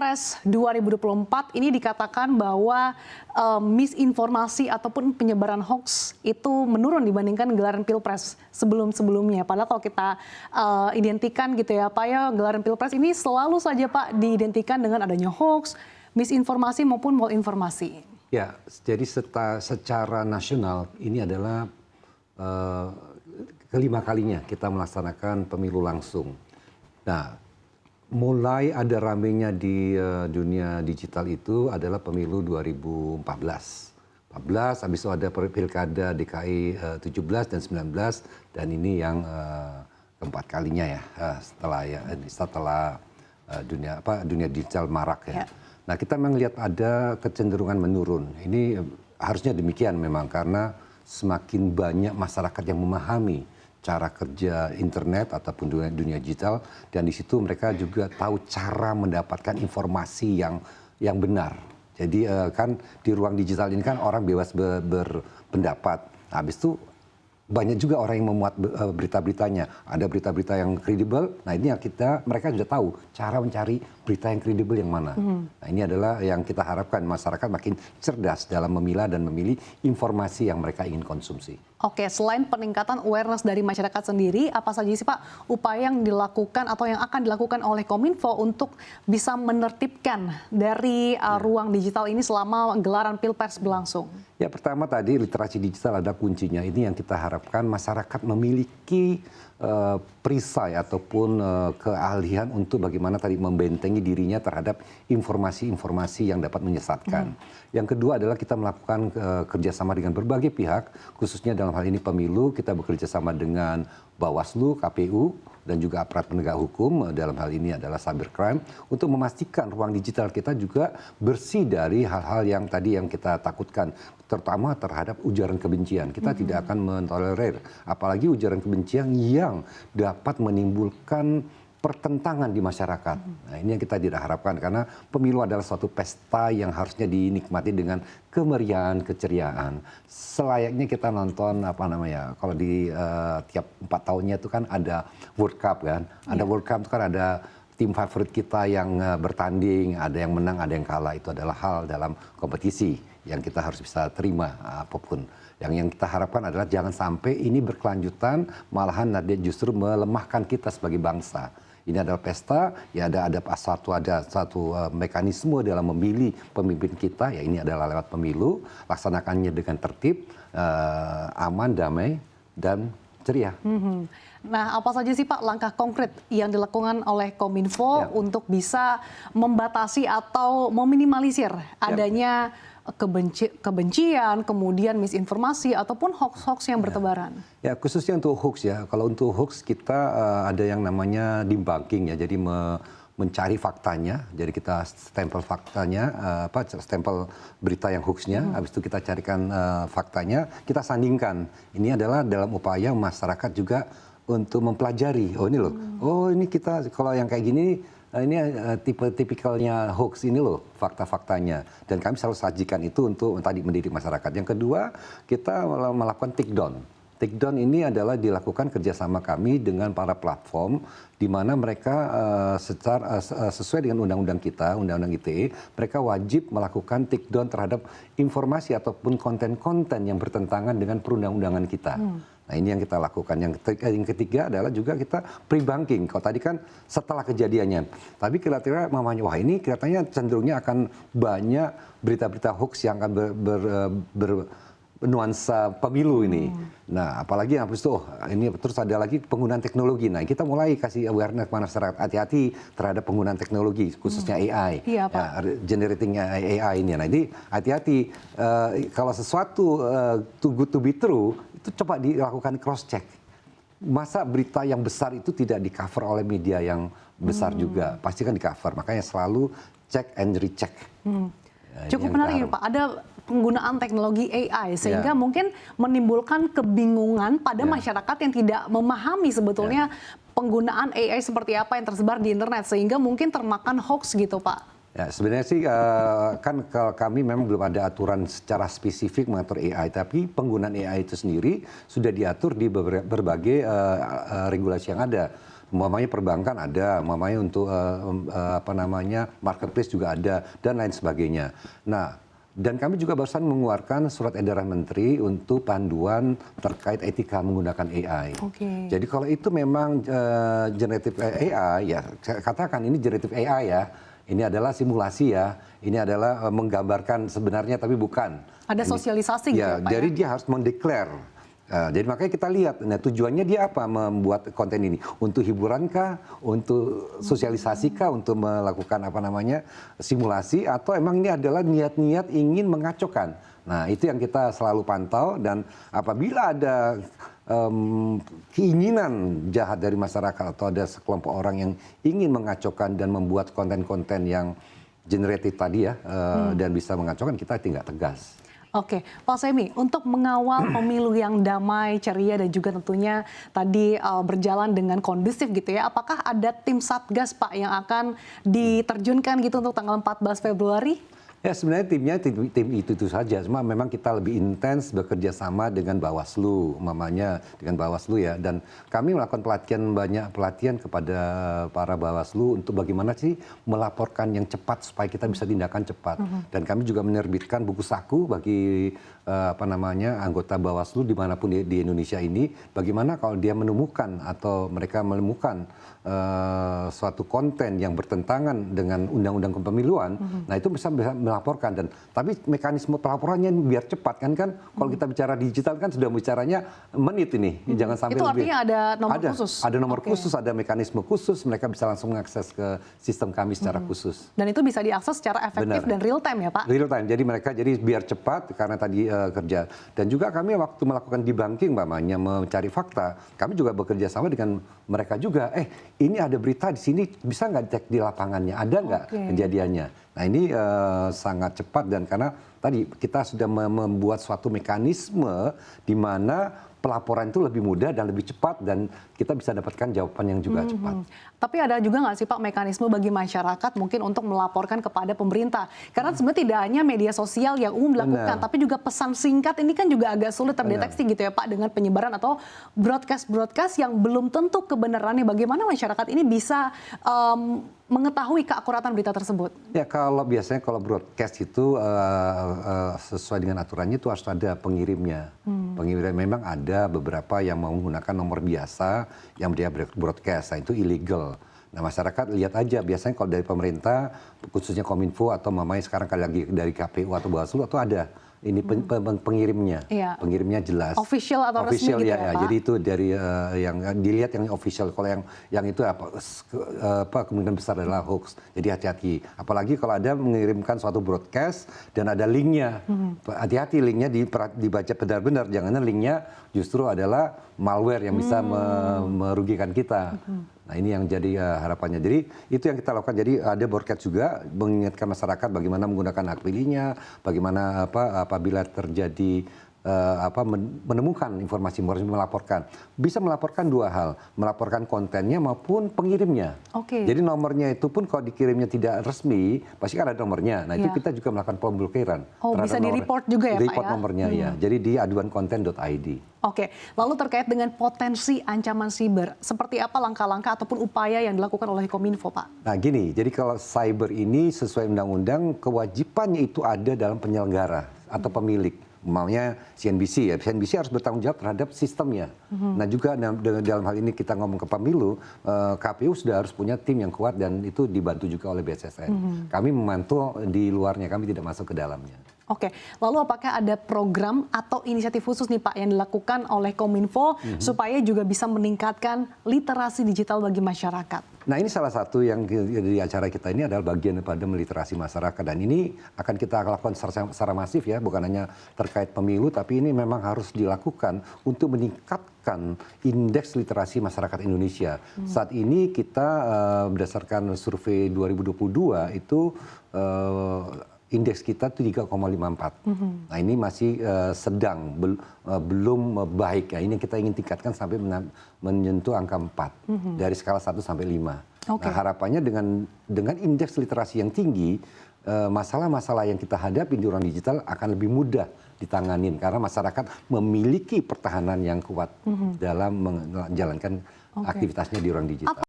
Pilpres 2024 ini dikatakan bahwa misinformasi ataupun penyebaran hoax itu menurun dibandingkan gelaran Pilpres sebelum-sebelumnya. Padahal kalau kita identikan gitu ya Pak ya, gelaran Pilpres ini selalu saja Pak diidentikan dengan adanya hoax, misinformasi maupun malinformasi. Ya, jadi secara nasional ini adalah kelima kalinya kita melaksanakan pemilu langsung. Nah, mulai ada ramenya di dunia digital itu adalah pemilu 2014. 14, habis itu ada pilkada DKI 17 dan 19, dan ini yang keempat kalinya ya setelah dunia digital marak ya. Nah, kita memang lihat ada kecenderungan menurun. Ini harusnya demikian memang karena semakin banyak masyarakat yang memahami cara kerja internet ataupun dunia digital, dan di situ mereka juga tahu cara mendapatkan informasi yang benar. Jadi kan di ruang digital ini kan orang bebas berpendapat. Habis itu banyak juga orang yang memuat berita-beritanya. Ada berita-berita yang kredibel. Nah, ini yang mereka sudah tahu cara mencari berita yang kredibel yang mana. Nah, ini adalah yang kita harapkan, masyarakat makin cerdas dalam memilah dan memilih informasi yang mereka ingin konsumsi. Oke, selain peningkatan awareness dari masyarakat sendiri, apa saja sih Pak upaya yang dilakukan atau yang akan dilakukan oleh Kominfo untuk bisa menertibkan dari ruang digital ini selama gelaran Pilpres berlangsung? Ya, pertama tadi literasi digital ada kuncinya. Ini yang kita harapkan masyarakat memiliki perisai ataupun keahlian untuk bagaimana tadi membentengi dirinya terhadap informasi-informasi yang dapat menyesatkan. Yang kedua adalah kita melakukan kerjasama dengan berbagai pihak, khususnya dalam hal ini pemilu. Kita bekerja sama dengan Bawaslu, KPU, dan juga aparat penegak hukum, dalam hal ini adalah cybercrime, untuk memastikan ruang digital kita juga bersih dari hal-hal yang tadi yang kita takutkan, terutama terhadap ujaran kebencian. Kita tidak akan mentolerir, apalagi ujaran kebencian yang dapat menimbulkan pertentangan di masyarakat. Nah, ini yang kita tidak harapkan, karena pemilu adalah suatu pesta yang harusnya dinikmati dengan kemeriahan, keceriaan. Selayaknya kita nonton kalau di tiap 4 tahunnya itu kan ada World Cup kan. Ada World Cup itu kan ada tim favorit kita yang bertanding, ada yang menang, ada yang kalah. Itu adalah hal dalam kompetisi yang kita harus bisa terima apapun. Yang kita harapkan adalah jangan sampai ini berkelanjutan, malahan justru melemahkan kita sebagai bangsa. Ini adalah pesta, ya ada satu mekanisme dalam memilih pemimpin kita, ya ini adalah lewat pemilu, laksanakannya dengan tertib, aman, damai, dan ceria. Nah, apa saja sih Pak langkah konkret yang dilakukan oleh Kominfo untuk bisa membatasi atau meminimalisir adanya kebencian, kemudian misinformasi ataupun hoax-hoax yang bertebaran? Ya, khususnya untuk hoax ya. Kalau untuk hoax kita ada yang namanya debunking ya. Jadi mencari faktanya. Jadi kita stempel faktanya, stempel berita yang hoaxnya. Habis itu kita carikan faktanya, kita sandingkan. Ini adalah dalam upaya masyarakat juga untuk mempelajari. Oh ini loh. Oh ini kita kalau yang kayak gini. Ini tipikalnya hoax ini loh, fakta-faktanya. Dan kami selalu sajikan itu untuk tadi mendidik masyarakat. Yang kedua, kita melakukan take down. Take down ini adalah dilakukan kerjasama kami dengan para platform, di mana mereka sesuai dengan undang-undang kita, undang-undang ITE, mereka wajib melakukan take down terhadap informasi ataupun konten-konten yang bertentangan dengan perundang-undangan kita. Nah, ini yang kita lakukan. Yang ketiga adalah juga kita pre-banking. Kalau tadi kan setelah kejadiannya. Tapi kira-kira mamanya, wah ini kelihatannya cenderungnya akan banyak berita-berita hoax yang akan bernuansa pemilu ini. Nah, apalagi habis itu, ini terus ada lagi penggunaan teknologi. Nah, kita mulai kasih awareness ke masyarakat, hati-hati terhadap penggunaan teknologi, khususnya AI. Iya, Pak. Generating AI ini. Nah, ini hati-hati. Kalau sesuatu too good to be true, itu coba dilakukan cross check. Masa berita yang besar itu tidak di cover oleh media yang besar juga, pasti kan di cover. Makanya selalu check and recheck. Cukup menarik ya Pak, ada penggunaan teknologi AI sehingga mungkin menimbulkan kebingungan pada masyarakat yang tidak memahami sebetulnya penggunaan AI seperti apa yang tersebar di internet, sehingga mungkin termakan hoax gitu Pak. Ya, sebenarnya sih kan kalau kami memang belum ada aturan secara spesifik mengatur AI, tapi penggunaan AI itu sendiri sudah diatur di berbagai regulasi yang ada. Umpamanya perbankan ada, umpamanya untuk apa namanya marketplace juga ada dan lain sebagainya. Nah, dan kami juga barusan mengeluarkan surat edaran menteri untuk panduan terkait etika menggunakan AI. Oke. Jadi kalau itu memang generative AI ya, saya katakan ini generative AI ya. Ini adalah simulasi ya. Ini adalah menggambarkan sebenarnya tapi bukan. Ada sosialisasi gitu ya, Pak jadi ya? dia harus mendeklar. Jadi makanya kita lihat, nah tujuannya dia apa membuat konten ini? Untuk hiburan kah? Untuk sosialisasi kah? Untuk melakukan apa namanya simulasi? Atau emang ini adalah niat-niat ingin mengacaukan? Nah itu yang kita selalu pantau dan apabila ada keinginan jahat dari masyarakat atau ada sekelompok orang yang ingin mengacaukan dan membuat konten-konten yang generatif tadi ya dan bisa mengacaukan, kita tindak tegas. Oke, Pak Semi, untuk mengawal pemilu yang damai, ceria, dan juga tentunya tadi berjalan dengan kondusif gitu ya, apakah ada tim Satgas, Pak, yang akan diterjunkan gitu untuk tanggal 14 Februari? Ya sebenarnya timnya tim itu saja, cuma memang kita lebih intens bekerja sama dengan Bawaslu, mamanya dengan Bawaslu ya, dan kami melakukan banyak pelatihan kepada para Bawaslu untuk bagaimana sih melaporkan yang cepat supaya kita bisa tindakan cepat, dan kami juga menerbitkan buku saku bagi apa namanya anggota Bawaslu dimanapun di Indonesia ini, bagaimana kalau dia menemukan atau mereka menemukan suatu konten yang bertentangan dengan undang-undang kepemiluan, nah itu bisa melaporkan dan tapi mekanisme pelaporannya biar cepat kan kalau kita bicara digital kan sudah bicaranya menit ini, jangan sampai Itu lebih. artinya ada nomor khusus? Ada nomor khusus, ada mekanisme khusus, mereka bisa langsung mengakses ke sistem kami secara khusus. Dan itu bisa diakses secara efektif dan real time ya, Pak? Real time, jadi mereka biar cepat karena tadi kerja. Dan juga kami waktu melakukan debunking, mamanya mencari fakta, kami juga bekerja sama dengan mereka juga. Ini ada berita di sini, bisa nggak cek di lapangannya, ada nggak kejadiannya? Nah ini sangat cepat dan karena tadi kita sudah membuat suatu mekanisme di mana pelaporan itu lebih mudah dan lebih cepat dan kita bisa dapatkan jawaban yang juga cepat. Tapi ada juga nggak sih Pak mekanisme bagi masyarakat mungkin untuk melaporkan kepada pemerintah? Karena sebenarnya tidak hanya media sosial yang umum dilakukan, tapi juga pesan singkat ini kan juga agak sulit terdeteksi gitu ya Pak dengan penyebaran atau broadcast yang belum tentu kebenarannya. Bagaimana masyarakat ini bisa mengetahui keakuratan berita tersebut? Ya biasanya kalau broadcast itu sesuai dengan aturannya itu harus ada pengirimnya. Pengirimnya memang ada beberapa yang mau menggunakan nomor biasa yang dia broadcast, nah itu illegal. Nah masyarakat lihat aja biasanya kalau dari pemerintah khususnya Kominfo atau mamanya sekarang kali lagi dari KPU atau Bawaslu atau ada ini pengirimnya, pengirimnya jelas. Official atau resmi gitu ya, Pak? Jadi itu dari yang dilihat yang official. Kalau yang itu apa kemungkinan besar adalah hoax. Jadi hati-hati. Apalagi kalau ada mengirimkan suatu broadcast dan ada linknya. Hati-hati linknya dibaca benar-benar. Jangan linknya justru adalah malware yang bisa merugikan kita. Nah ini yang jadi harapannya. Jadi itu yang kita lakukan. Jadi ada broadcast juga mengingatkan masyarakat bagaimana menggunakan hak pilihnya, bagaimana apabila terjadi menemukan informasi harus melaporkan. Bisa melaporkan dua hal, melaporkan kontennya maupun pengirimnya. Jadi nomornya itu pun kalau dikirimnya tidak resmi, pasti kan ada nomornya. Nah itu kita juga melakukan pemblokiran. Bisa di-report juga ya Pak ya? Report nomornya ya. Jadi di aduankonten.id. Lalu terkait dengan potensi ancaman siber, seperti apa langkah-langkah ataupun upaya yang dilakukan oleh Kominfo, Pak? Nah gini, jadi kalau cyber ini sesuai undang-undang kewajibannya itu ada dalam penyelenggara atau pemilik. Maunya CNBC ya, CNBC harus bertanggung jawab terhadap sistemnya. Nah juga dalam hal ini kita ngomong ke pemilu, KPU sudah harus punya tim yang kuat dan itu dibantu juga oleh BSSN. Kami memantau di luarnya, kami tidak masuk ke dalamnya. Lalu apakah ada program atau inisiatif khusus nih Pak yang dilakukan oleh Kominfo supaya juga bisa meningkatkan literasi digital bagi masyarakat? Nah ini salah satu yang di acara kita ini adalah bagian daripada meliterasi masyarakat dan ini akan kita lakukan secara masif ya, bukan hanya terkait pemilu tapi ini memang harus dilakukan untuk meningkatkan indeks literasi masyarakat Indonesia. Saat ini kita berdasarkan survei 2022 itu indeks kita itu 3,54. Nah ini masih sedang, belum baik. Ya. Ini kita ingin tingkatkan sampai menyentuh angka 4 dari skala 1 sampai 5. Nah harapannya dengan indeks literasi yang tinggi, masalah-masalah yang kita hadapi di ruang digital akan lebih mudah ditanganin karena masyarakat memiliki pertahanan yang kuat dalam menjalankan aktivitasnya di ruang digital.